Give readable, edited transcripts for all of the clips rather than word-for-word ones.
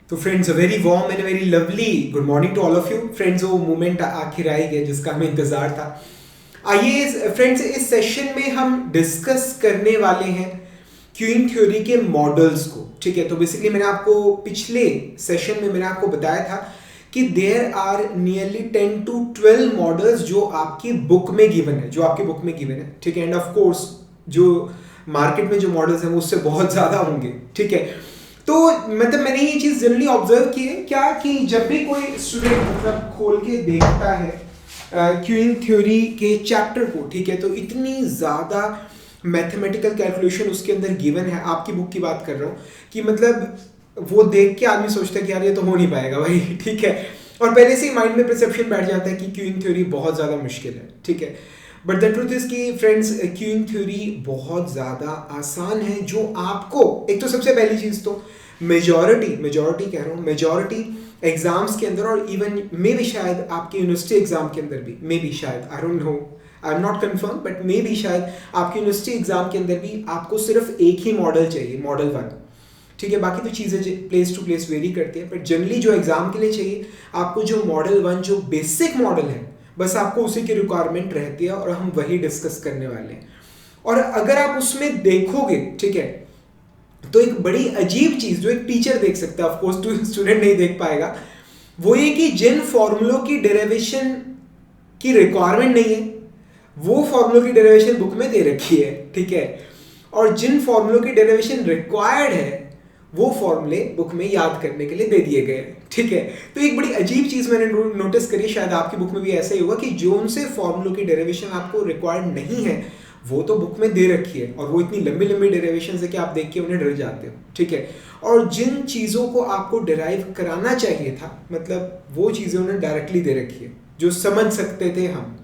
तो friends, a very warm and very lovely good morning to all of you friends. वो moment आखिर आ ही गया जिसका हमें इंतजार था। आइए फ्रेंड्स, इस सेशन में हम डिस्कस करने वाले हैं क्यूइंग थ्योरी के मॉडल्स को। ठीक है, तो बेसिकली मैंने आपको पिछले सेशन में मैंने आपको बताया था कि there are nearly 10 to 12 models जो आपकी बुक में गिवन है, ठीक है। एंड ऑफ कोर्स जो मार्केट में जो मॉडल्स हैं वो उससे बहुत ज़्यादा होंगे। ठीक है, तो मतलब मैंने ये चीज़ जनरली ऑब्जर्व की है क्या कि जब भी कोई स्टूडेंट मतलब खोल के देखता है क्यूइंग थ्योरी के चैप्टर को, ठीक है, तो इतनी ज़्यादा मैथमेटिकल कैलकुलेशन उसके अंदर गिवन है, आपकी बुक की बात कर रहा हूँ, कि मतलब वो देख के आदमी सोचता है कि यार ये तो हो नहीं पाएगा भाई। ठीक है, और पहले से ही माइंड में परसेप्शन बैठ जाता है कि क्यूइंग थ्योरी बहुत ज़्यादा मुश्किल है। ठीक है, बट द ट्रूथ इज कि फ्रेंड्स, क्यूइंग थ्योरी बहुत ज़्यादा आसान है। जो आपको एक तो सबसे पहली चीज़ तो मेजॉरिटी एग्जाम्स के अंदर, और इवन मे भी शायद आपके यूनिवर्सिटी एग्जाम के अंदर भी, मे बी शायद, I don't know, I am not confirm, but may be शायद आपके यूनिवर्सिटी एग्जाम के अंदर भी आपको सिर्फ एक ही मॉडल चाहिए, मॉडल 1। ठीक है, बाकी तो चीज़ें प्लेस टू प्लेस वेरी करती है, बट जनरली जो एग्जाम के लिए चाहिए आपको जो मॉडल 1 जो बेसिक मॉडल है, बस आपको उसी की रिक्वायरमेंट रहती है, और हम वही डिस्कस करने वाले हैं। और अगर आप उसमें देखोगे, ठीक है, तो एक बड़ी अजीब चीज जो एक टीचर देख सकता है, ऑफ कोर्स स्टूडेंट नहीं देख पाएगा, वो ये कि जिन फॉर्मूलों की डेरिवेशन की रिक्वायरमेंट नहीं है वो फॉर्मूलों की डेरिवेशन बुक में दे रखी है। ठीक है, और जिन फॉर्मूलों की डेरिवेशन रिक्वायर्ड है वो फॉर्मूले बुक में याद करने के लिए दे दिए गए। ठीक है, तो एक बड़ी अजीब चीज मैंने नोटिस करी, शायद आपकी बुक में भी ऐसा ही होगा, कि जो उनसे फॉर्मूलों की डेरिवेशन आपको रिक्वायर्ड नहीं है वो तो बुक में दे रखी है, और वो इतनी लंबी लंबी डेरिवेशन है कि आप देख के उन्हें डर जाते हो। ठीक है, और जिन चीज़ों को आपको डिराइव कराना चाहिए था, मतलब वो चीज़ें उन्हें डायरेक्टली दे रखी है जो समझ सकते थे हम।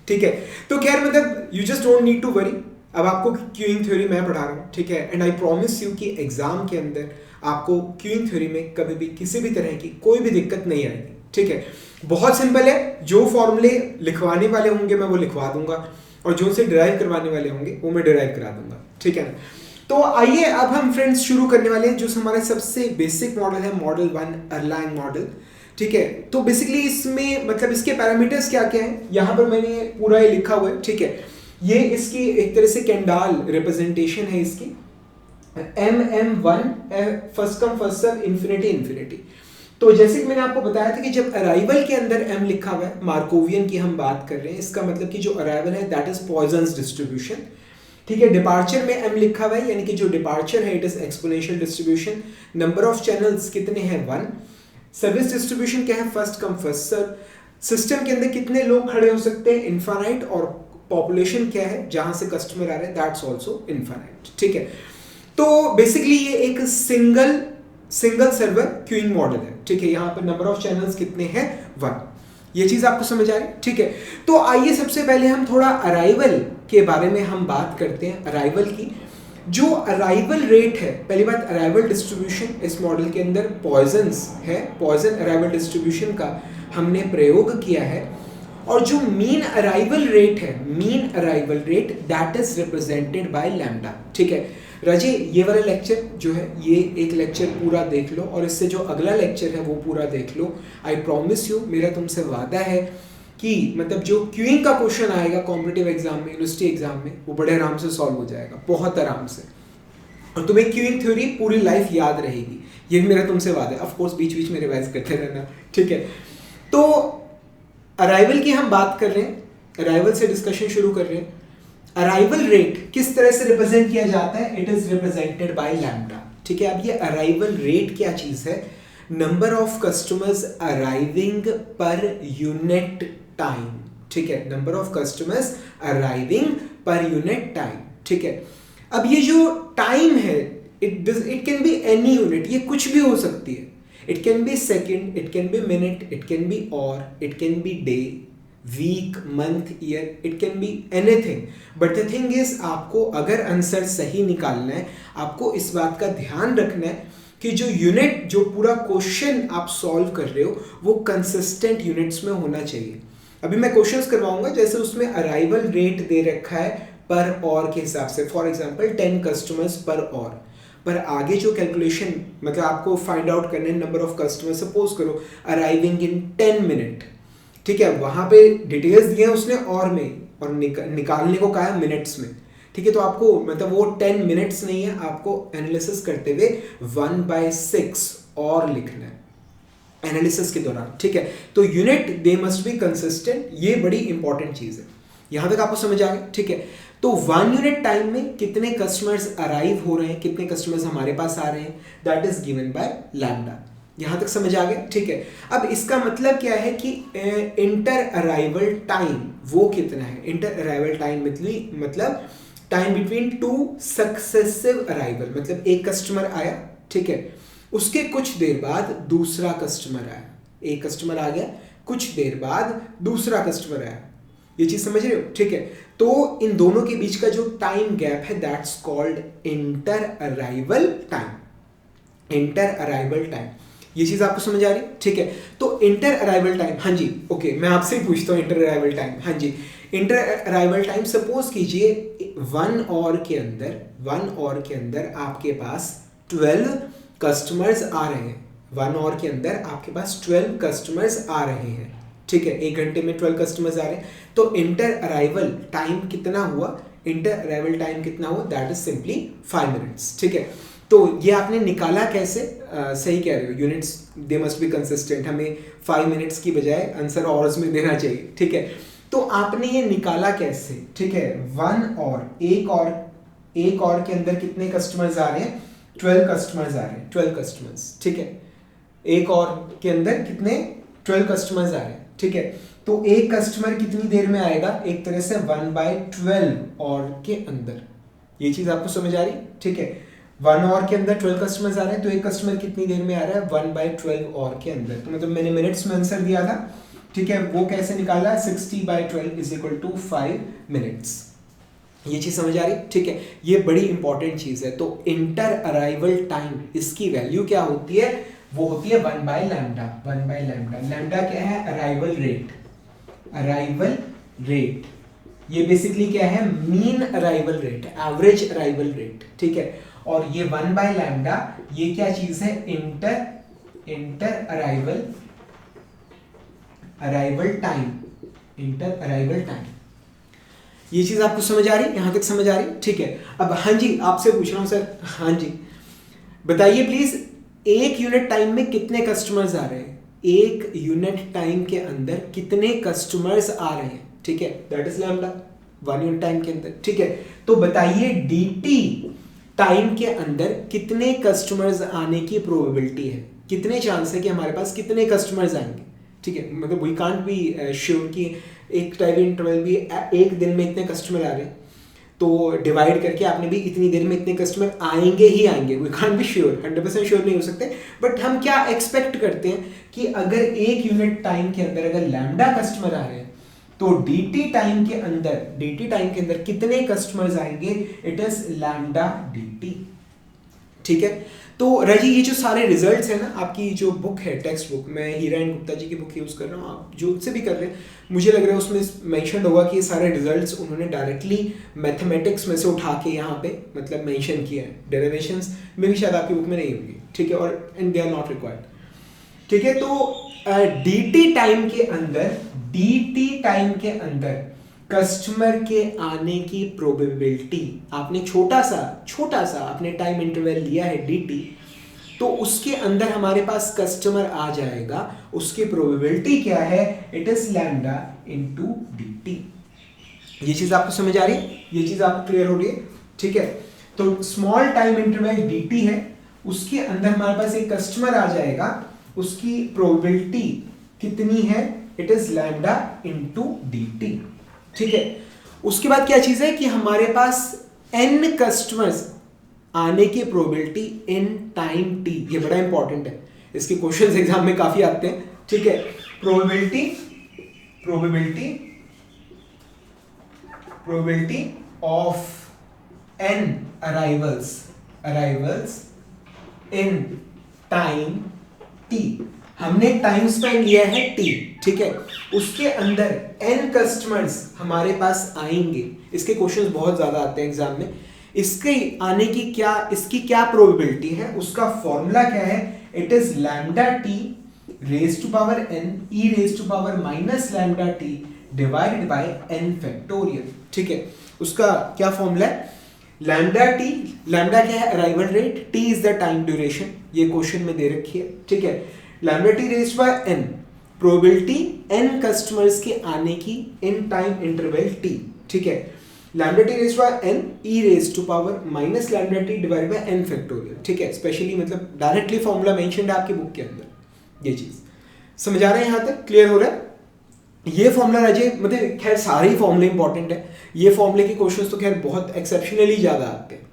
ठीक है, तो खैर मतलब you just don't need to worry. अब आपको क्यूइंग थ्योरी मैं पढ़ा रहा हूँ, ठीक है, एंड आई प्रॉमिस यू कि एग्जाम के अंदर आपको क्यूइंग थ्योरी में कभी भी किसी भी तरह की कोई भी दिक्कत नहीं आएगी। ठीक है, बहुत सिंपल है, जो फॉर्मूले लिखवाने वाले होंगे मैं वो लिखवा दूंगा, और जो से डिराइव करवाने वाले होंगे वो मैं डिराइव करा दूंगा। ठीक है ना, तो आइए अब हम फ्रेंड्स शुरू करने वाले हैं जो हमारा सबसे बेसिक मॉडल है, मॉडल 1 एर्लांग मॉडल। ठीक है, तो बेसिकली इसमें मतलब इसके पैरामीटर्स क्या क्या हैं, यहाँ पर मैंने पूरा ये लिखा हुआ है। ठीक है, ये इसकी एक तरह से कैंडाल रिप्रेजेंटेशन है इसकी, MM1 first come first serve, infinity. तो जैसे कि मैंने आपको बताया था कि जब अराइवल के अंदर m लिखा हुआ है, मार्कोवियन की हम बात कर रहे हैं, इसका मतलब कि जो अराइवल है दैट इज पॉइजन्स डिस्ट्रीब्यूशन। ठीक है, डिपार्चर में m लिखा हुआ है, यानी कि जो डिपार्चर है it is exponential distribution. Number of channels कितने हैं, 1। सर्विस डिस्ट्रीब्यूशन क्या है, first come first serve. System के अंदर कितने लोग खड़े हो सकते हैं, इनफाइनाइट। और पॉपुलेशन क्या है जहां से कस्टमर आ रहे हैं, दैट्स ऑल्सो इनफाइनाइट। ठीक है, तो बेसिकली ये एक सिंगल सर्वर क्यूइंग मॉडल है। ठीक है, यहाँ पर नंबर ऑफ चैनल्स कितने हैं, 1। ये चीज आपको समझ आ रही। ठीक है, तो आइए सबसे पहले हम थोड़ा अराइवल के बारे में हम बात करते हैं। अराइवल की जो अराइवल रेट है, पहली बात अराइवल डिस्ट्रीब्यूशन इस मॉडल के अंदर पॉइजन्स है, पॉइजन अराइवल डिस्ट्रीब्यूशन का हमने प्रयोग किया है। और जो mean arrival rate that is represented by lambda. ठीक है राजी, ये वाला लेक्चर जो है ये एक लेक्चर पूरा देख लो, और इससे जो अगला लेक्चर है वो पूरा देख लो। आई प्रॉमिस यू, मेरा तुमसे वादा है कि मतलब जो क्यूइंग का क्वेश्चन आएगा कॉम्पिटिटिव एग्जाम में, यूनिवर्सिटी एग्जाम में, वो बड़े आराम से सॉल्व हो जाएगा, बहुत आराम से, और तुम्हें क्यूइंग थ्योरी पूरी लाइफ याद रहेगी, ये मेरा तुमसे वादा है। ऑफ कोर्स बीच बीच में रिवाइज करते रहना। ठीक है, तो अराइवल की हम बात कर रहे हैं, अराइवल से डिस्कशन शुरू कर रहे हैं। अराइवल रेट किस तरह से रिप्रेजेंट किया जाता है, it is represented by lambda. ठीक है, अब ये अराइवल रेट क्या चीज है, number of customers arriving per unit time. ठीक है, number of customers arriving per unit time. ठीक है, अब ये जो टाइम है it can be any unit, ये कुछ भी हो सकती है। It can be second, it can be minute, it can be hour, it can be day, week, month, year, it can be anything. But the thing is, आपको अगर answer सही निकालना है, आपको इस बात का ध्यान रखना है कि जो यूनिट, जो पूरा क्वेश्चन आप सॉल्व कर रहे हो वो कंसिस्टेंट यूनिट्स में होना चाहिए। अभी मैं क्वेश्चंस करवाऊंगा, जैसे उसमें अराइवल रेट दे रखा है पर और के हिसाब से, फॉर एग्जांपल 10 कस्टमर्स पर और। पर आगे जो कैलकुलेशन मतलब आपको फाइंड आउट करने नंबर ऑफ कस्टमर, सपोज करो अराइविंग इन 10 मिनट, ठीक है, वहां पे डिटेल्स दिए हैं उसने और में, और निकालने को कहा है मिनट्स में, ठीक है। तो आपको मतलब वो 10 मिनट्स नहीं है, आपको एनालिसिस करते हुए 1/6 और लिखना है एनालिसिस के दौरान, ठीक है। तो unit they must be consistent, ये बड़ी इंपॉर्टेंट चीज है। यहां तक आपको समझ आ गया, ठीक है। तो 1 यूनिट टाइम में कितने कस्टमर्स अराइव हो रहे हैं, कितने कस्टमर्स हमारे पास आ रहे हैं, that is given by lambda. यहां तक समझ आ गया, ठीक है। अब इसका मतलब क्या है कि इंटर अराइवल टाइम वो कितना है। इंटर अराइवल टाइम मतलब टाइम बिटवीन 2 सक्सेसिव अराइवल, मतलब एक कस्टमर आया, ठीक है, उसके कुछ देर बाद दूसरा कस्टमर आया, एक कस्टमर आ गया, कुछ देर बाद दूसरा कस्टमर आया, ये चीज समझ रहे हो, ठीक है। तो इन दोनों के बीच का जो टाइम गैप है that's called inter arrival time. Inter arrival time, ये चीज आपको समझ आ रही, ठीक है। तो इंटर अराइवल टाइम, हाँ जी, ओके, मैं आपसे ही पूछता हूँ इंटर अराइवल टाइम, हाँ जी। इंटर अराइवल टाइम सपोज कीजिए 1 आवर के अंदर आपके पास 12 कस्टमर्स आ रहे हैं। 1 आवर के अंदर आपके पास 12 कस्टमर्स आ रहे हैं, ठीक है, 1 घंटे में 12 कस्टमर्स आ रहे हैं। तो इंटर अराइवल टाइम कितना हुआ, इंटर अराइवल टाइम कितना हुआ, दैट इज सिंपली 5 मिनट्स, ठीक है। तो ये आपने निकाला कैसे, सही कह रहे हो, units they must be consistent, हमें 5 मिनट्स की बजाय आंसर ऑर्स में देना चाहिए, ठीक है। तो आपने ये निकाला कैसे, ठीक है। 1 और एक और के अंदर कितने कस्टमर्स आ रहे हैं, 12 कस्टमर्स आ रहे हैं, 12 कस्टमर्स, ठीक है। एक और के अंदर कितने 12 कस्टमर्स आ रहे हैं, ठीक है। तो एक कस्टमर कितनी देर में आएगा, एक तरह से 1/12 और के अंदर, ये चीज आपको समझ आ रही, ठीक है। 1 और के अंदर 12 कस्टमर्स आ रहे हैं, तो एक कस्टमर कितनी देर में आ रहा है, 1/12 और के अंदर। तो मतलब मैंने मिनट्स में आंसर दिया था, ठीक है, वो कैसे निकाला, 60/12 इज इक्वल टू 5 मिनट्स। ये चीज समझ आ रही, ठीक है। ये बड़ी इंपॉर्टेंट चीज है। तो इंटर अराइवल टाइम, इसकी वैल्यू क्या होती है, वो होती है 1/लैम्डा। 1/लैम्डा, लैम्डा क्या है, अराइवल रेट। अराइवल रेट ये बेसिकली क्या है, mean arrival rate, average arrival rate, ठीक है। और ये 1/लैम्डा ये क्या चीज है, inter arrival time, inter arrival time. ये चीज आपको समझ आ रही, यहां तक समझ आ रही, ठीक है। अब हाँ जी, आपसे पूछ रहा हूं सर, हाँ जी बताइए प्लीज, एक यूनिट टाइम में कितने कस्टमर्स आ रहे हैं, एक यूनिट टाइम के अंदर कितने कस्टमर्स आ रहे हैं, ठीक है, that is lambda 1 unit time के अंदर, ठीक है। तो बताइए dt टाइम के अंदर कितने कस्टमर्स आने की प्रोबेबिलिटी है, कितने चांस है कि हमारे पास कितने कस्टमर्स आएंगे, ठीक है। मतलब वी कांट बी श्योर कि एक टाइम इंटरवल भी एक दिन में इतने कस्टमर आ रहे हैं, तो डिवाइड करके आपने भी इतनी देर में इतने कस्टमर आएंगे ही आएंगे, we can't be sure, 100% sure नहीं हो सकते। बट हम क्या एक्सपेक्ट करते हैं कि अगर एक यूनिट टाइम के अंदर अगर लैम्डा कस्टमर आ रहे हैं, तो dt टाइम के अंदर कितने कस्टमर्स आएंगे, इट इज लैम्डा dt, ठीक है। तो रजी ये जो सारे रिजल्ट्स हैं ना, आपकी जो बुक है टेक्स्ट बुक, मैं हीरा एंड गुप्ता जी की बुक यूज़ कर रहा हूँ, आप जो से भी कर रहे हैं, मुझे लग रहा है उसमें मेंशन होगा कि ये सारे रिजल्ट्स उन्होंने डायरेक्टली मैथमेटिक्स में से उठा के यहाँ पे मतलब मेंशन किया है, डेरिवेशंस में भी शायद आपकी बुक में नहीं होंगी, ठीक है, और and they are not required, ठीक है। तो dt टाइम के अंदर कस्टमर के आने की प्रोबेबिलिटी, आपने छोटा सा आपने टाइम इंटरवल लिया है dt, तो उसके अंदर हमारे पास कस्टमर आ जाएगा, उसकी प्रोबेबिलिटी क्या है, it is lambda into dt। ये चीज आपको समझ आ रही है, ये चीज आपको क्लियर हो रही है, ठीक है। तो स्मॉल टाइम इंटरवल dt है, उसके अंदर हमारे पास एक कस्टमर आ जाएगा, उसकी प्रोबेबिलिटी कितनी है, it is lambda into dt, ठीक है। उसके बाद क्या चीज है कि हमारे पास n कस्टमर्स आने की प्रोबेबिलिटी इन टाइम t, ये बड़ा इंपॉर्टेंट है, इसके क्वेश्चंस एग्जाम में काफी आते हैं, ठीक है। Probability of n arrivals in time t, हमने टाइम स्पेंड लिया है t, ठीक है, उसके अंदर n कस्टमर्स हमारे पास आएंगे, इसके क्वेश्चंस बहुत ज्यादा आते हैं एग्जाम में, इसके आने की क्या, इसकी क्या प्रोबेबिलिटी है, उसका फॉर्मूला क्या है, it is lambda t raise to power n e raise to power minus lambda t divided by n factorial. ठीक है, उसका क्या फॉर्मूला है, लैम्डा टी, लैम्डा क्या है, arrival rate, t is the time duration, ये क्वेश्चन में दे रखी है। ठीक है, lambda t raise by n, probability n customers के आने की इन टाइम इंटरवल t। ठीक है, lambda t raise by n e raise to power minus lambda t divide by n factorial. ठीक है, स्पेशली मतलब डायरेक्टली फॉर्मूला मेंशन्ड है आपकी बुक के अंदर, ये चीज समझ आ रहा है, यहां तक क्लियर हो रहा है। ये फॉर्मूला राजे, मतलब खैर सारे ही फॉर्मूले इंपॉर्टेंट है, ये फॉर्मूले के क्वेश्चंस तो खैर बहुत एक्सेप्शनली ज्यादा आते हैं,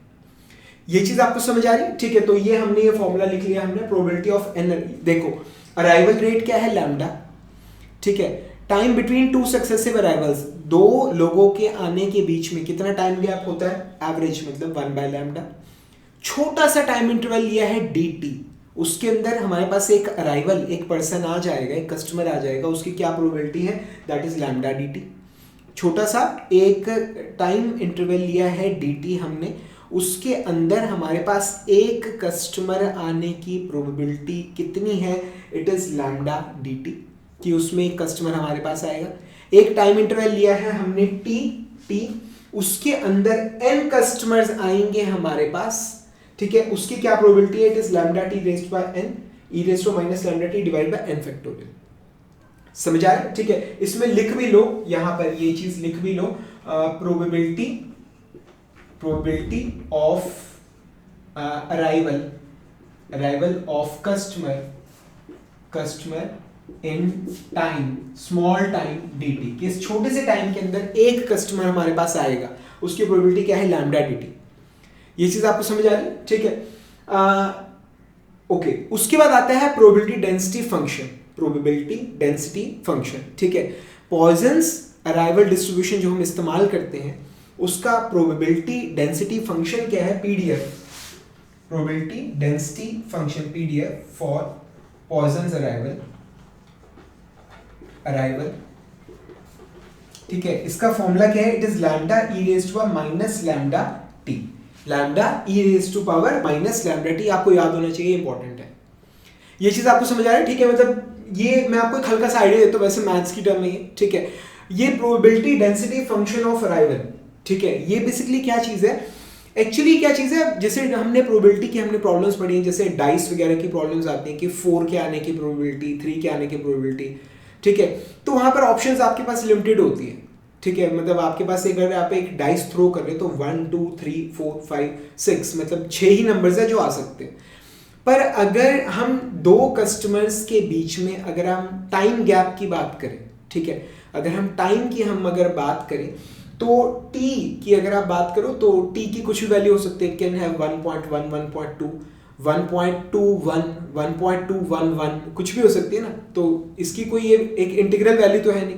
ये चीज आपको समझ आ रही है। ठीक है, तो ये हमने ये फॉर्मूला लिख लिया हमने, प्रोबेबिलिटी ऑफ n, देखो अराइवल रेट क्या है, लैम्डा। ठीक है, time between two successive arrivals, दो लोगों के आने के बीच में कितना टाइम गैप होता है, एवरेज मतलब 1 बाय लैम्डा। छोटा सा टाइम इंटरवल लिया है dt, उसके अंदर हमारे पास एक अराइवल, एक पर्सन आ जाएगा, एक कस्टमर आ जाएगा, उसकी क्या प्रोबेबिलिटी है, दैट इज लैम्डा dt। छोटा सा एक टाइम इंटरवल लिया है dt हमने, उसके अंदर हमारे पास एक कस्टमर आने की प्रोबेबिलिटी कितनी है, इट इज लैम्डा dt, कि उसमें एक कस्टमर हमारे पास आएगा। एक टाइम इंटरवल लिया है हमने t, उसके अंदर n कस्टमर्स आएंगे हमारे पास। ठीक है, उसकी क्या प्रोबेबिलिटी है, it is lambda t raised by n e raised to minus lambda t divide by n factorial. समझ आ रहा है। ठीक है, इसमें लिख भी लो, यहां पर ये चीज लिख भी लो, probability of arrival of customer in time, small time dt, कि इस छोटे से टाइम के अंदर एक कस्टमर हमारे पास आएगा, उसकी प्रोबेबिलिटी क्या है, लैम्डा dt। ये चीज आपको समझ आ रही है। ठीक है, ओके, उसके बाद आता है probability density function, probability density function. ठीक है, पॉइजन्स अराइवल डिस्ट्रीब्यूशन जो हम इस्तेमाल करते हैं, उसका प्रोबेबिलिटी डेंसिटी फंक्शन क्या है, PDF, probability density function PDF for Poisson's arrival. ठीक है, इसका फॉर्मूला क्या है, it is lambda e raised to minus lambda t, lambda e raised to power minus lambda t, आपको याद होना चाहिए, इंपॉर्टेंट है। ये चीज आपको समझ आ रहा है। ठीक है, मतलब ये मैं आपको एक हल्का सा आइडिया देता हूं, वैसे मैथ्स की टर्म में ये। ठीक है, ये probability density function of arrival. ठीक है, ये बेसिकली क्या चीज है, एक्चुअली क्या चीज है, जैसे हमने प्रोबेबिलिटी की हमने प्रॉब्लम्स पढ़ी हैं, जैसे डाइस वगैरह की प्रॉब्लम्स आती हैं कि 4 के आने की प्रोबेबिलिटी, 3 के आने की प्रोबेबिलिटी। ठीक है, तो वहां पर ऑप्शंस आपके पास लिमिटेड होती है। ठीक है, मतलब आपके पास अगर आप एक डाइस थ्रो कर रहे हो तो 1 2 3 4 5 6 मतलब 6 ही नंबर्स है जो आ सकते हैं। पर अगर हम दो कस्टमर्स के बीच में अगर हम टाइम गैप की बात करें, ठीक है, अगर हम टाइम की बात करें तो t की अगर आप बात करो तो t की कुछ भी वैल्यू हो सकती है, कैन हैव 1.1 1.2 1.21 1.211 कुछ भी हो सकती है ना, तो इसकी कोई ये एक इंटीग्रल वैल्यू तो है नहीं,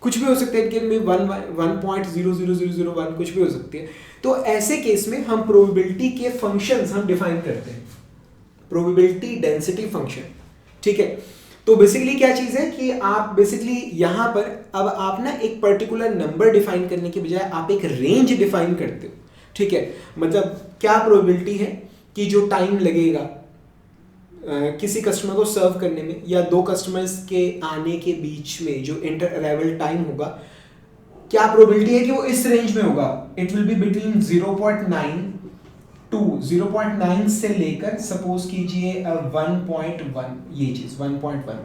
कुछ भी हो सकता है, इनके में 1.00001 कुछ भी हो सकती है। तो ऐसे केस में हम प्रोबेबिलिटी के फंक्शंस हम डिफाइन करते हैं, प्रोबेबिलिटी डेंसिटी फंक्शन। ठीक है, तो बेसिकली क्या चीज है कि आप बेसिकली यहां पर अब आप ना एक पर्टिकुलर नंबर डिफाइन करने के बजाय आप एक रेंज डिफाइन करते हो। ठीक है, मतलब क्या प्रोबेबिलिटी है कि जो टाइम लगेगा किसी कस्टमर को सर्व करने में या दो कस्टमर्स के आने के बीच में जो इंटर अराइवल टाइम होगा, क्या प्रोबेबिलिटी है कि वो इस रेंज में होगा, it will be between 0.9 to 0.9 से लेकर सपोज कीजिए 1.1, ये चीज 1.1,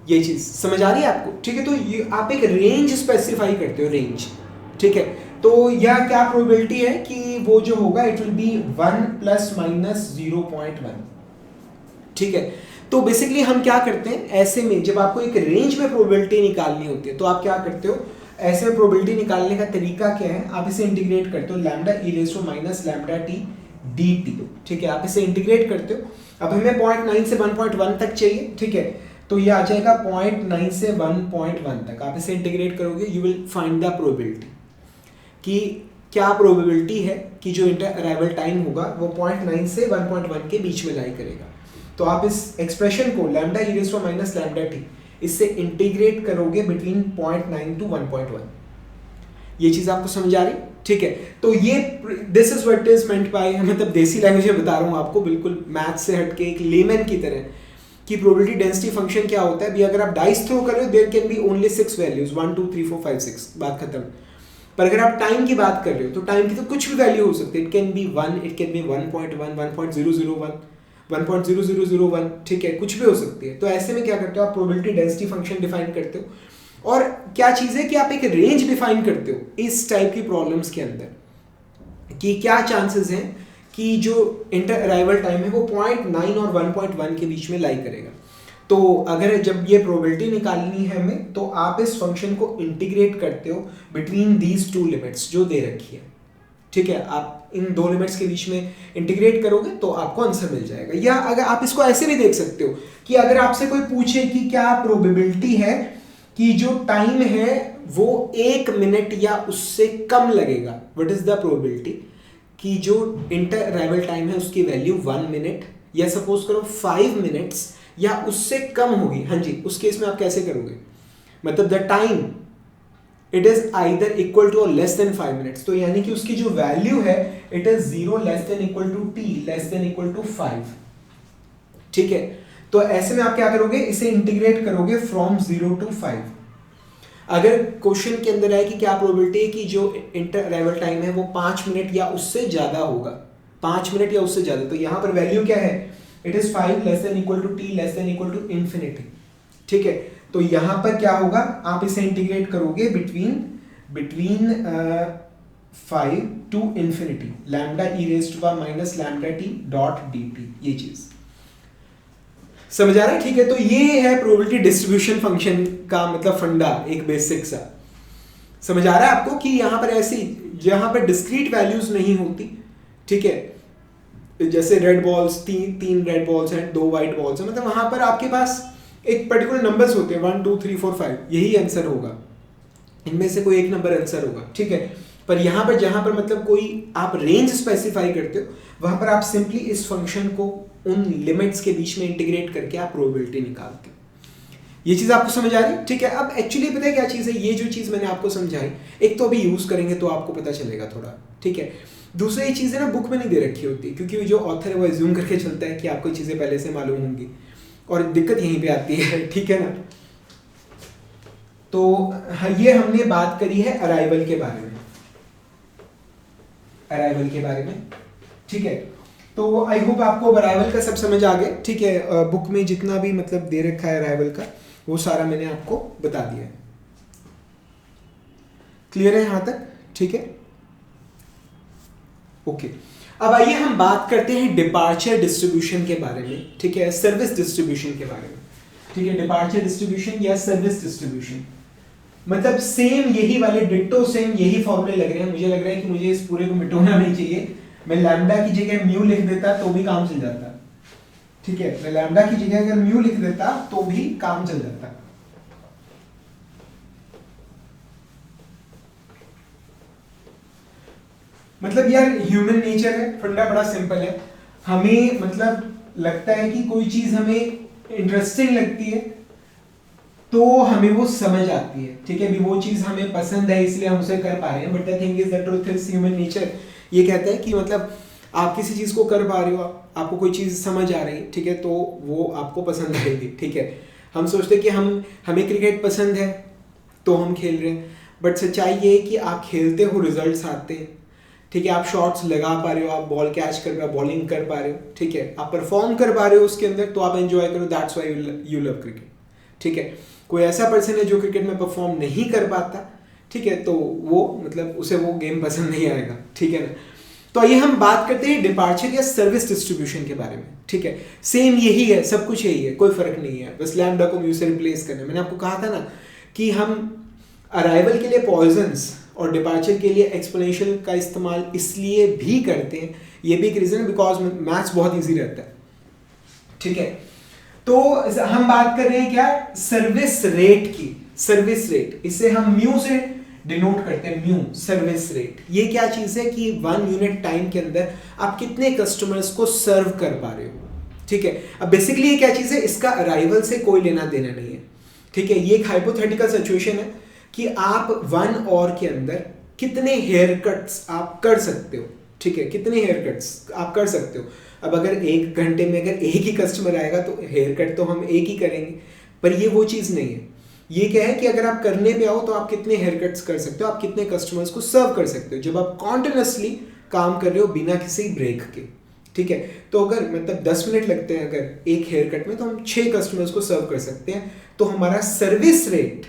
ये चीज समझ आ रही है आपको। ठीक है, तो ये आप एक रेंज स्पेसिफाई करते हो, रेंज। ठीक है, तो यह क्या प्रोबेबिलिटी है कि वो जो होगा इट विल बी 1 ± 0.1। ठीक है, तो बेसिकली हम क्या करते हैं ऐसे में, जब आपको एक रेंज में प्रोबेबिलिटी निकालनी होती है तो आप क्या करते हो, ऐसे में प्रोबेबिलिटी निकालने का तरीका क्या है, आप इसे इंटीग्रेट करते हो, lambda e raise to minus lambda t dt। ठीक है, आप इसे इंटीग्रेट करते हो। अब हमें 0.9 से 1.1 तक चाहिए। ठीक है, तो ये आ जाएगा 0.9 से 1.1 तक, आप इसे इंटीग्रेट करोगे, you will find the probability कि क्या प्रोबेबिलिटी है कि जो इंटर अराइवल टाइम होगा वो 0.9 से 1.1 के बीच में लाई करेगा। तो आप इस एक्सप्रेशन को lambda e raise to minus lambda t इससे इंटीग्रेट करोगे बिटवीन 0.9 टू 1.1। ये चीज आपको समझ आ रही? ठीक है, तो ये this is what is meant by, मतलब देसी लैंग्वेज में बता रहा हूँ आपको, बिल्कुल मैथ से हटके एक लेमैन की तरह, कि प्रोबेबिलिटी डेंसिटी फंक्शन क्या होता है भी। अगर आप डाइस थ्रो कर रहे हो, there can be only 6 values, 1 2 3 4 5 6, बात खत्म। पर अगर आप टाइम की बात कर रहे हो तो टाइम की तो कुछ भी वैल्यू हो सकती है। It can B 1, it can B 1.1, 1.001, 1.0001, ठीक है, कुछ भी हो सकती है। तो ऐसे में क्या करते हो आप, प्रोबेबिलिटी डेंसिटी फंक्शन डिफाइन करते हो। और क्या चीज़ है कि आप एक रेंज डिफाइन करते हो इस टाइप की प्रॉब्लम्स के अंदर, कि क्या चांसेस हैं कि जो इंटर अराइवल टाइम है वो 0.9 और 1.1 के बीच में लाई करेगा। तो अगर जब ये प्रोबेबिलिटी निकालनी है हमें, तो आप इस फंक्शन को इंटीग्रेट करते हो बिटवीन दीज टू लिमिट्स जो दे रखी है, ठीक है। आप इन दो लिमिट्स के बीच में इंटीग्रेट करोगे तो आपको आंसर मिल जाएगा। या अगर आप इसको ऐसे भी देख सकते हो कि अगर आपसे कोई पूछे कि क्या प्रोबेबिलिटी है कि जो टाइम है वो 1 मिनट या उससे कम लगेगा, व्हाट इज द प्रोबेबिलिटी कि जो इंटर अराइवल टाइम है उसकी वैल्यू 1 मिनट या सपोज करो 5 मिनट्स या उससे कम होगी। हाँ जी, उस केस में आप कैसे करोगे, मतलब the time it is either equal to और लेस देन 5 मिनट्स, तो यानी कि उसकी जो वैल्यू है it is 0 less than equal to t less than equal to 5, ठीक है। तो ऐसे में आप क्या करोगे, इसे इंटीग्रेट करोगे फ्रॉम 0 टू 5। अगर क्वेश्चन के अंदर है कि क्या प्रोबेबिलिटी है कि जो इंटर अराइवल टाइम है वो 5 मिनट या उससे ज्यादा होगा, 5 मिनट या उससे ज्यादा, तो यहां पर वैल्यू क्या है, it is 5 less than equal to t less than equal to infinity, ठीक है। तो यहां पर क्या होगा, आप इसे इंटीग्रेट करोगे between 5 to infinity lambda e raised to the minus lambda t dot dt, ये चीज समझ आ रहा है, ठीक है। तो ये है प्रोबेबिलिटी डिस्ट्रीब्यूशन फंक्शन का मतलब फंडा, एक बेसिक सा समझ आ रहा है आपको, कि यहां पर ऐसी जहां पर डिस्क्रीट वैल्यूज नहीं होती, ठीक है, जैसे रेड बॉल्स, तीन रेड बॉल्स हैं, 2 वाइट बॉल्स हैं, मतलब वहां पर आपके पास एक पर्टिकुलर नंबर्स होते हैं 1 2 3 4 5, यही आंसर होगा, इनमें से कोई एक नंबर आंसर होगा, ठीक है। पर यहाँ पर जहां पर मतलब कोई आप रेंज स्पेसिफाई करते हो, वहां पर आप सिंपली इस फंक्शन को उन लिमिट्स के बीच में इंटीग्रेट करके आप प्रोबेबिलिटी निकालते हो। ये चीज आपको समझ आ रही है, ठीक है। अब एक्चुअली पता है क्या चीज है, ये जो चीज मैंने आपको समझाई, एक तो अभी यूज करेंगे तो आपको पता चलेगा थोड़ा, ठीक है। दूसरी ये चीजें ना बुक में नहीं दे रखी होती, क्योंकि जो ऑथर है वो एज्यूम करके चलता है कि आपको चीजें पहले से मालूम होंगी, और दिक्कत यहीं पे आती है, ठीक है ना। तो ये हमने बात करी है अराइवल के बारे में, अराइवल के बारे में, ठीक है। तो आई होप आपको अराइवल का सब समझ आ गया, ठीक है। बुक में जितना भी मतलब दे रखा है अराइवल का, वो सारा मैंने आपको बता दिया है। क्लियर है यहां तक, ठीक है, ओके। अब आइए हम बात करते हैं डिपार्चर डिस्ट्रीब्यूशन के बारे में, ठीक है, सर्विस डिस्ट्रीब्यूशन के बारे में, ठीक है। डिपार्चर डिस्ट्रीब्यूशन या सर्विस डिस्ट्रीब्यूशन, मतलब सेम यही वाले डिट्टो सेम यही फॉर्मूले लग रहे हैं। मुझे लग रहा है कि मुझे इस पूरे को मिटाना नहीं चाहिए, मैं लैम्डा की जगह म्यू लिख देता तो भी काम चल जाता, ठीक है। मैं लैम्डा की जगह अगर म्यू लिख देता तो भी काम चल जाता। मतलब यार ह्यूमन नेचर है, फंडा बड़ा सिंपल है। हमें मतलब लगता है कि कोई चीज हमें इंटरेस्टिंग लगती है तो हमें वो समझ आती है, ठीक है। भी वो चीज हमें पसंद है इसलिए हम उसे कर पा रहे हैं, but the thing is the truth is human nature ये कहता है कि मतलब आप किसी चीज को कर पा रहे हो, आपको कोई चीज समझ आ रही है, ठीक है, तो वो आपको पसंद आएगी, ठीक है। हम सोचते हैं कि हमें क्रिकेट पसंद है तो हम खेल रहे हैं, बट सच्चाई ये है कि आप खेलते हो, रिजल्ट्स आते हैं, ठीक है। आप शॉट्स लगा पा रहे हो, आप बॉल कैच कर रहे हो, बॉलिंग कर पा रहे हो, ठीक है, आप परफॉर्म कर पा रहे हो उसके अंदर, तो आप एंजॉय करो, that's why you love cricket, ठीक है। कोई ऐसा पर्सन है जो क्रिकेट में परफॉर्म नहीं कर पाता, ठीक है, तो वो मतलब उसे वो गेम पसंद नहीं आएगा, ठीक है ना। तो आइए हम बात करते हैं डिपार्चर या सर्विस डिस्ट्रीब्यूशन के बारे में, ठीक है। सेम यही है, सब कुछ यही है, कोई फर्क नहीं है, बस लैम्डा को म्यू से रिप्लेस करना। मैंने आपको कहा था ना कि हम अराइवल के लिए पॉइजन्स और डिपार्चर के लिए एक्सपोनेंशियल का इस्तेमाल इसलिए भी करते हैं, ये भी एक रीजन, बिकॉज मैथ्स बहुत ईजी रहता है, ठीक है। तो हम बात कर रहे हैं क्या, सर्विस रेट की, सर्विस रेट, इसे हम म्यू से डिनोट करते हैं, म्यू सर्विस रेट। ये क्या चीज है कि 1 यूनिट टाइम के अंदर आप कितने कस्टमर्स को सर्व कर पा रहे हो, ठीक है। अब बेसिकली ये क्या चीज है, इसका अराइवल से कोई लेना देना नहीं है, ठीक है। ये एक हाइपोथेटिकल सिचुएशन है कि आप 1 आवर के अंदर कितने हेयर कट्स आप कर सकते हो, ठीक है, कितने हेयर कट्स आप कर सकते हो। अब अगर 1 घंटे में अगर एक ही कस्टमर आएगा तो हेयर कट तो हम एक ही करेंगे, पर ये वो चीज़ नहीं है। ये क्या है कि अगर आप करने पे आओ तो आप कितने हेयर कट्स कर सकते हो, आप कितने कस्टमर्स को सर्व कर सकते हो जब आप कॉन्टिन्यूसली काम कर रहे हो बिना किसी ब्रेक के, ठीक है। तो अगर मतलब 10 मिनट लगते हैं अगर एक हेयर कट में, तो हम 6 कस्टमर्स को सर्व कर सकते हैं, तो हमारा सर्विस रेट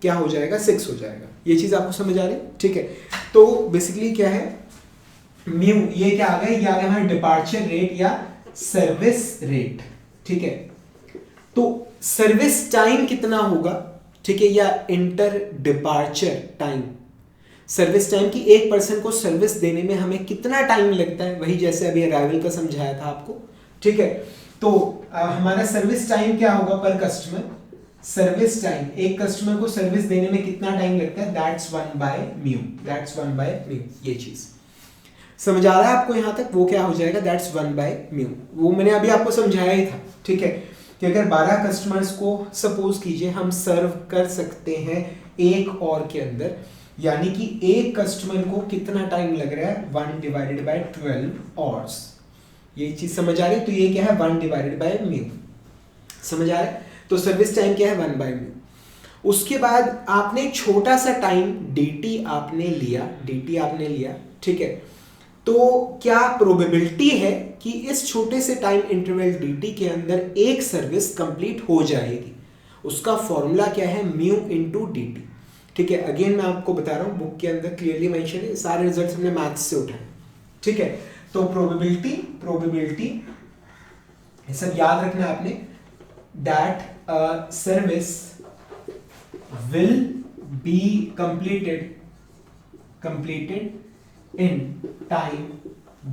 क्या हो जाएगा, 6 हो जाएगा। ये चीज़ आपको समझ आ रही है, ठीक है। तो बेसिकली क्या है म्यू, ये क्या आ गया, ये आ गया हमारा डिपार्चर रेट या सर्विस रेट, ठीक है। तो सर्विस टाइम कितना होगा, ठीक है, या inter departure time, service time की एक पर्सन को सर्विस देने में हमें कितना टाइम लगता है, वही जैसे अभी अराइवल का समझाया था आपको, ठीक है। तो हमारा सर्विस टाइम क्या होगा पर कस्टमर, सर्विस टाइम, एक कस्टमर को सर्विस देने में कितना टाइम लगता है, दैट्स 1/μ, दैट्स 1/μ। ये चीज समझ आ रहा है आपको यहाँ तक, वो क्या हो जाएगा, दैट्स 1/μ। वो मैंने अभी आपको समझाया ही था, ठीक है, कि अगर 12 कस्टमर्स को सपोज कीजिए हम सर्व कर सकते हैं एक और के अंदर, यानी कि एक कस्टमर को कितना टाइम लग रहा है, 1/12 आवर्स। ये चीज समझ आ रही है। तो ये क्या है, 1/μ, समझ आ रहा है। तो सर्विस टाइम क्या है, 1/μ। उसके बाद आपने छोटा सा टाइम dt आपने लिया, ठीक है। तो क्या प्रोबेबिलिटी है कि इस छोटे से टाइम इंटरवल dt के अंदर एक सर्विस कंप्लीट हो जाएगी, उसका फॉर्मूला क्या है, म्यू इंटू dt, ठीक है। अगेन मैं आपको बता रहा हूं, बुक के अंदर क्लियरली मेंशन है, सारे रिजल्ट्स हमने मैथ्स से उठाए, ठीक है। तो प्रोबेबिलिटी ये सब याद रखना आपने, that service will be completed in time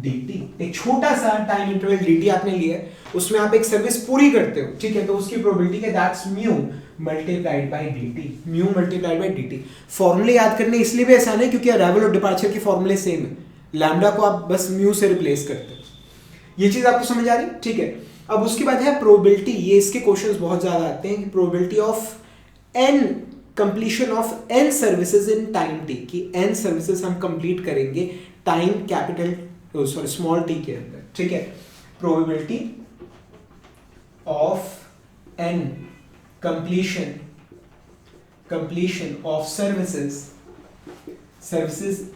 dt। एक छोटा सा टाइम इंटरवल dt आपने लिया है, उसमें आप एक सर्विस पूरी करते हो, ठीक है। तो उसकी प्रोबेबिलिटी है that's mu multiplied by dt, mu multiplied by dt। फॉर्मूले याद करने इसलिए भी आसान है क्योंकि अराइवल और डिपार्चर के फॉर्मूले सेम है, लैम्डा को आप बस म्यू से रिप्लेस करते हो। ये चीज आपको समझ आ रही है, ठीक है। अब उसके बाद है प्रोबेबिलिटी, ये इसके क्वेश्चंस बहुत ज्यादा आते हैं, probability of n completion of n services in time t, कि n सर्विसेज हम कंप्लीट करेंगे टाइम कैपिटल स्मॉल t के अंदर, ठीक है। Probability of n completion of services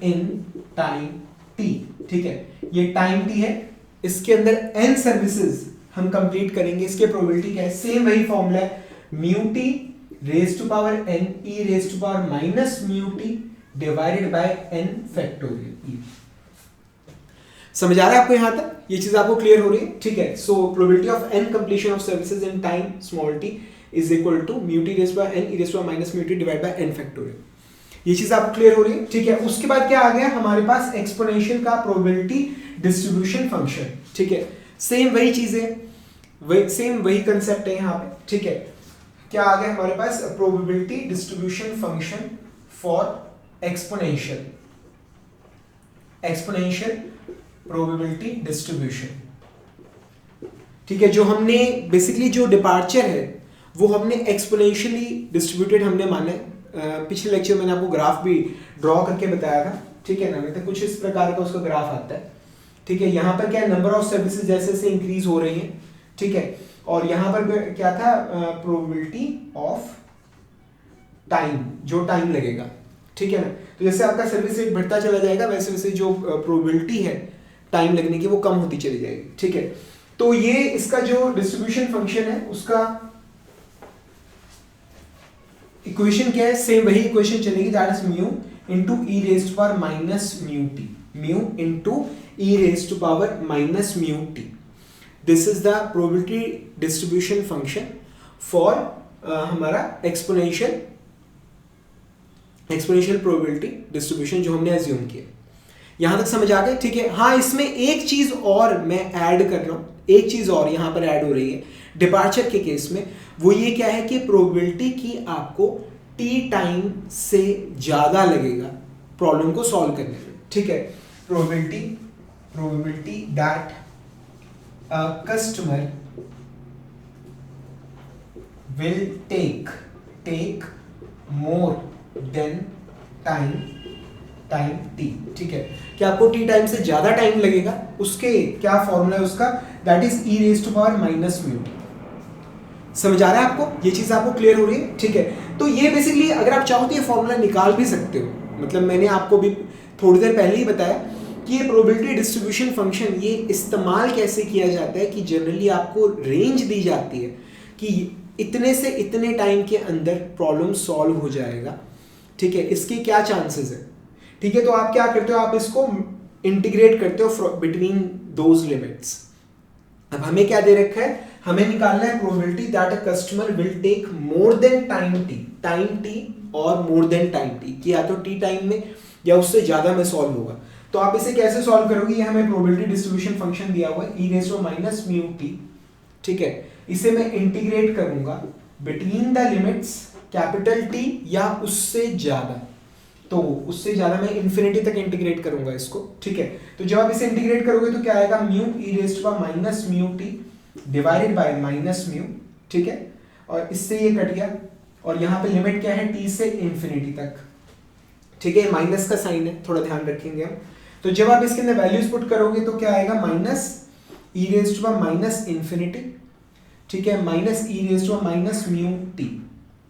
in time t, ठीक है। ये टाइम t है, इसके अंदर n सर्विसेज हम कंप्लीट करेंगे, इसके प्रोबेबिलिटी क्या है, सेम वही फॉर्मूला है, mu t raise to power n e raise to power minus mu t divided by n factorial e। समझ आ रहा है आपको यहां तक, ये चीज आपको क्लियर हो रही है, ठीक है। So probability of n completion of services in time small t is equal to mu t raise by n e raise to power minus mu t divide by n factorial. ये चीज आपको clear हो रही है, ठीक है। उसके बाद क्या आ गया हमारे पास, एक्सपोनेंशियल का प्रोबेबिलिटी डिस्ट्रीब्यूशन फंक्शन, ठीक है। सेम वही चीजें, सेम वही कंसेप्ट है यहाँ पे, ठीक है। क्या आ गया हमारे पास, probability distribution function for exponential probability distribution, ठीक है। जो हमने बेसिकली जो डिपार्चर है वो हमने एक्सपोनेंशियली डिस्ट्रीब्यूटेड हमने माना है। पिछले लेक्चर में मैंने आपको ग्राफ भी ड्रॉ करके बताया था, ठीक है ना, तो कुछ इस प्रकार का उसका ग्राफ आता है, ठीक है। यहाँ पर क्या है, नंबर ऑफ सर्विसेज जैसे जैसे इंक्रीज हो रही हैं, ठीक है। और यहाँ पर क्या था, प्रोबेबिलिटी ऑफ टाइम, जो टाइम लगेगा, ठीक है ना। तो जैसे आपका सर्विस रेट बढ़ता चला जाएगा वैसे वैसे जो प्रोबेबिलिटी है टाइम लगने की वो कम होती चली जाएगी, ठीक है। तो ये इसका जो डिस्ट्रीब्यूशन फंक्शन है उसका इक्वेशन क्या है, सेम वही इक्वेशन चलेगी, that is mu into e raise to power minus mu t, mu into e raise to power minus mu t। This is the probability distribution function for हमारा exponential probability distribution जो हमने assume किया। यहां तक समझ आ गया, ठीक है। हाँ, इसमें एक चीज और मैं ऐड कर रहा हूं, एक चीज और यहां पर ऐड हो रही है डिपार्चर के केस में, वो ये क्या है कि प्रोबेबिलिटी की आपको t टाइम से ज्यादा लगेगा प्रॉब्लम को सॉल्व करने में, ठीक है। Probability that a customer will take more than time time T, ठीक है, कि आपको टी टाइम से ज्यादा टाइम लगेगा, उसके क्या फॉर्मूला है उसका, that is e raise to power minus mu. समझ आ रहा है आपको, ये चीज आपको क्लियर हो रही है, ठीक है। तो ये बेसिकली अगर आप चाहो तो ये फॉर्मूला निकाल भी सकते हो, मतलब मैंने आपको भी थोड़ी देर पहले ही बताया कि ये प्रोबेबिलिटी डिस्ट्रीब्यूशन फंक्शन ये इस्तेमाल कैसे किया जाता है, कि जनरली आपको रेंज दी जाती है कि इतने से इतने टाइम के अंदर प्रॉब्लम सॉल्व हो जाएगा, ठीक है, इसके क्या चांसेस है, ठीक है। तो आप क्या करते हो, आप इसको इंटीग्रेट करते हो बिटवीन दोज लिमिट्स। अब हमें क्या दे रखा है, हमें निकालना है probability that a customer will take more than time t और मोर देन टाइम टी, कि या तो टी टाइम में या उससे ज्यादा में सॉल्व होगा। तो आप इसे कैसे सॉल्व करोगे, ये हमें प्रोबेबिलिटी डिस्ट्रीब्यूशन फंक्शन दिया हुआ है e raise to minus mu t, ठीक है। इसे मैं इंटीग्रेट करूंगा between the limits capital t या उससे ज्यादा, तो उससे ज्यादा मैं इंफिनिटी तक इंटीग्रेट करूंगा इसको, ठीक है। तो जब आप इसे इंटीग्रेट करोगे तो क्या आएगा, mu e raise to minus mu t divided by minus mu, ठीक है, और इससे ये कट गया, और यहाँ पे लिमिट क्या है, टी से इंफिनिटी तक, ठीक है, माइनस का साइन है, थोड़ा ध्यान रखेंगे हम। तो जब आप इसके अंदर वैल्यूज पुट करोगे तो क्या आएगा, minus e raise to minus infinity, ठीक है, minus e raise to minus mu t,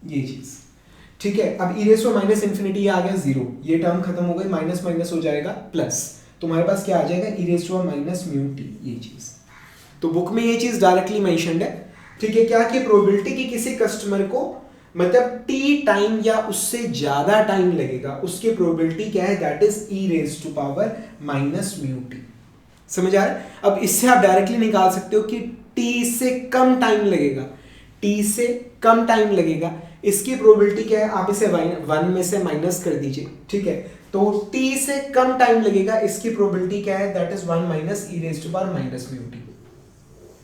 ये चीज, ठीक है। अब e raise to minus infinity आ गया जीरो, ये टर्म खत्म हो गई, माइनस माइनस हो जाएगा प्लस, तुम्हारे पास क्या आ जाएगा, e raise to minus mu t, ये चीज। तो बुक में ये चीज डायरेक्टली मेंशन्ड है, ठीक है, क्या कि प्रोबेबिलिटी की किसी कस्टमर को मतलब टी टाइम या उससे ज्यादा टाइम लगेगा, उसकी प्रोबेबिलिटी क्या है, that is e raise to power minus mu t. समझ आ रहा है। अब इससे आप डायरेक्टली निकाल सकते हो कि टी से कम टाइम लगेगा, टी से कम टाइम लगेगा, इसकी प्रोबेबिलिटी क्या है, आप इसे वन में से माइनस कर दीजिए, ठीक है। तो टी से कम टाइम लगेगा, इसकी प्रोबेबिलिटी क्या है, that is one minus e raise to power minus mu t,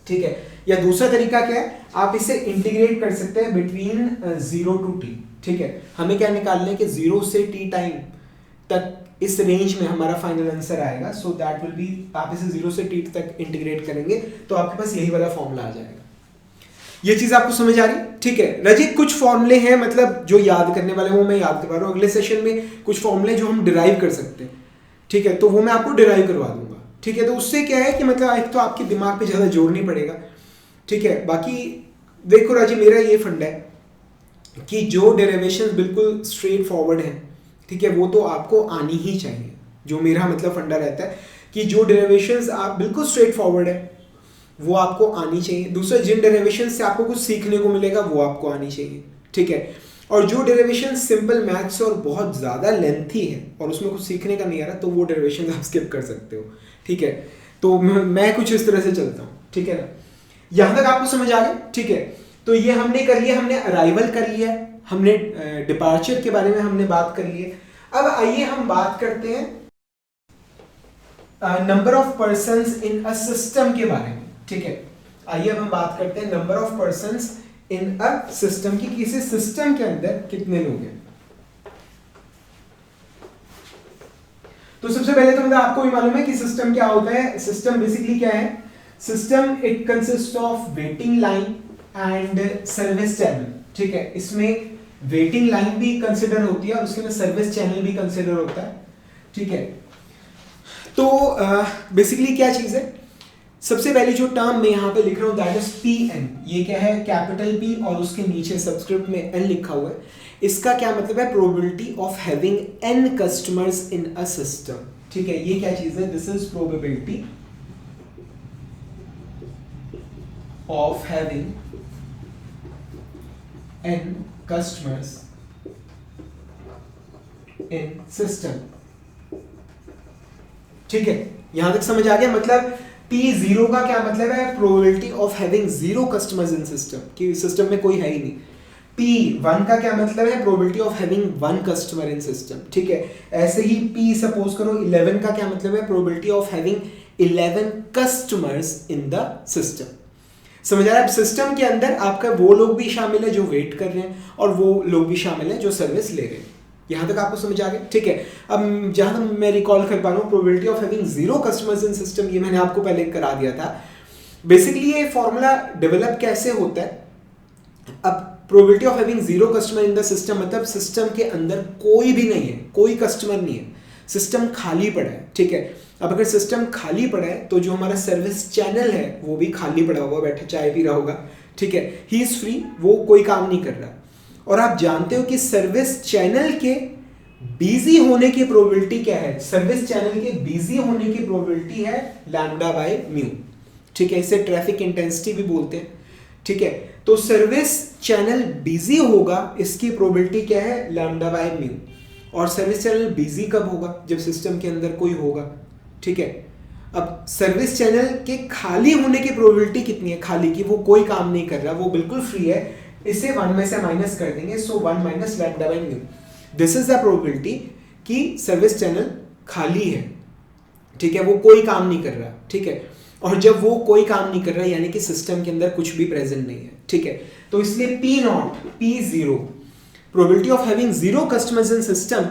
ठीक है। या दूसरा तरीका क्या है, आप इसे इंटीग्रेट कर सकते हैं बिटवीन 0 टू टी, ठीक है। हमें क्या निकालना है कि 0 से टी टाइम तक इस रेंज में हमारा फाइनल आंसर आएगा, सो दैट विल बी, आप इसे 0 से टी तक इंटीग्रेट करेंगे तो आपके पास यही वाला फॉर्मूला आ जाएगा। ये चीज आपको समझ आ रही, ठीक है। रजित कुछ फॉर्मूले हैं मतलब जो याद करने वाले, वो मैं याद करवा रहा हूँ, अगले सेशन में कुछ फॉर्मूले जो हम डिराइव कर सकते हैं, ठीक है, तो वो मैं आपको डिराइव करवा दूंगा, ठीक है। तो उससे क्या है कि मतलब एक तो आपके दिमाग पे ज्यादा जोर नहीं पड़ेगा, ठीक है। बाकी देखो राजी, मेरा ये फंडा है कि जो डेरिवेशन बिल्कुल स्ट्रेट फॉरवर्ड है, ठीक है, वो तो आपको आनी ही चाहिए। जो मेरा मतलब फंडा रहता है कि जो डेरिवेशंस आप बिल्कुल स्ट्रेट फॉरवर्ड है वो आपको आनी चाहिए। दूसरा, जिन डेरिवेशन से आपको कुछ सीखने को मिलेगा वो आपको आनी चाहिए, ठीक है। और जो डेरिवेशन सिंपल मैथ्स और बहुत ज़्यादा लेंथी है और उसमें कुछ सीखने का नहीं आ रहा, तो वो डेरिवेशन आप स्किप कर सकते हो, ठीक है। तो मैं कुछ इस तरह से चलता हूँ, ठीक है ना। यहाँ तक आपको समझ आ गया, ठीक है। तो ये हमने कर लिया, हमने अराइवल कर लिया, हमने डिपार्चर के बारे में हमने बात कर ली है। अब आइए हम बात करते हैं number of persons in a system के बारे में, ठीक है। आइए अब हम बात करते हैं number of persons in a system की, किसी सिस्टम के अंदर कितने लोग हैं। तो सबसे पहले तो मतलब आपको भी मालूम है कि सिस्टम क्या होता है। सिस्टम बेसिकली क्या है, system it consist of waiting line and service channel, ठीक है। इसमें वेटिंग लाइन भी कंसिडर होती है और उसके अंदर सर्विस चैनल भी कंसिडर होता है, ठीक है। तो बेसिकली क्या चीज है, सबसे पहले जो टर्म मैं यहाँ पे लिख रहा हूँ दैट इज पी एन, ये क्या है, कैपिटल पी और उसके नीचे सबस्क्रिप्ट में एन लिखा हुआ है। इसका क्या मतलब है, probability of having an customers in a system, ठीक है। ये क्या चीज है, this is probability of having an customers in system, ठीक है। यहां तक समझ आ गया। मतलब P0 का क्या मतलब है, probability of having 0 customers in system, कि सिस्टम में कोई है ही नहीं। P1 का क्या मतलब है, probability of having 1 customer in system, ठीक है। ऐसे ही P सपोज करो 11 का क्या मतलब है, probability of having 11 customers in the system. समझ आ रहा है। सिस्टम के अंदर आपका वो लोग भी शामिल है जो वेट कर रहे हैं और वो लोग भी शामिल है जो सर्विस ले रहे हैं। यहां तक आपको समझ आ गया, ठीक है। अब जहां तक मैं रिकॉल कर पा रहा हूँ, probability of having 0 customers in system, ये मैंने आपको पहले करा दिया था। बेसिकली ये फॉर्मूला डेवलप कैसे होता है, अब probability of having 0 customer in the system मतलब सिस्टम के अंदर कोई भी नहीं है, कोई कस्टमर नहीं है, सिस्टम खाली पड़ा है, ठीक है। अब अगर सिस्टम खाली पड़ा है तो जो हमारा सर्विस चैनल है वो भी खाली पड़ा होगा, बैठा चाय पी रहा होगा, ठीक है। ही इज फ्री, वो कोई काम नहीं कर रहा। और आप जानते हो कि सर्विस चैनल के बिजी होने की प्रोबेबिलिटी क्या है? सर्विस चैनल के बिजी होने की प्रोबेबिलिटी है लैम्डा बाय म्यू, ठीक है। इसे ट्रैफिक इंटेंसिटी भी बोलते हैं, ठीक है। तो सर्विस चैनल बिजी होगा, इसकी प्रोबेबिलिटी क्या है? Lambda by mu. और सर्विस चैनल बिजी कब होगा? जब सिस्टम के अंदर कोई होगा, ठीक है। अब सर्विस चैनल के खाली होने की प्रोबेबिलिटी कितनी है? खाली की, वो कोई काम नहीं कर रहा, वो बिल्कुल फ्री है, इसे 1 में से माइनस कर देंगे, सो 1 minus lambda by mu. This is the probability कि सर्विस चैनल खाली है, ठीक है, वो कोई काम नहीं कर रहा, ठीक है। और जब वो कोई काम नहीं कर रहा यानी कि सिस्टम के अंदर कुछ भी प्रेजेंट नहीं है, ठीक है। तो इसलिए P0 probability of having 0 customers in system,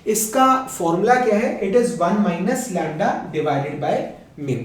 इसका फॉर्मूला क्या है? It is 1 minus lambda divided by mu.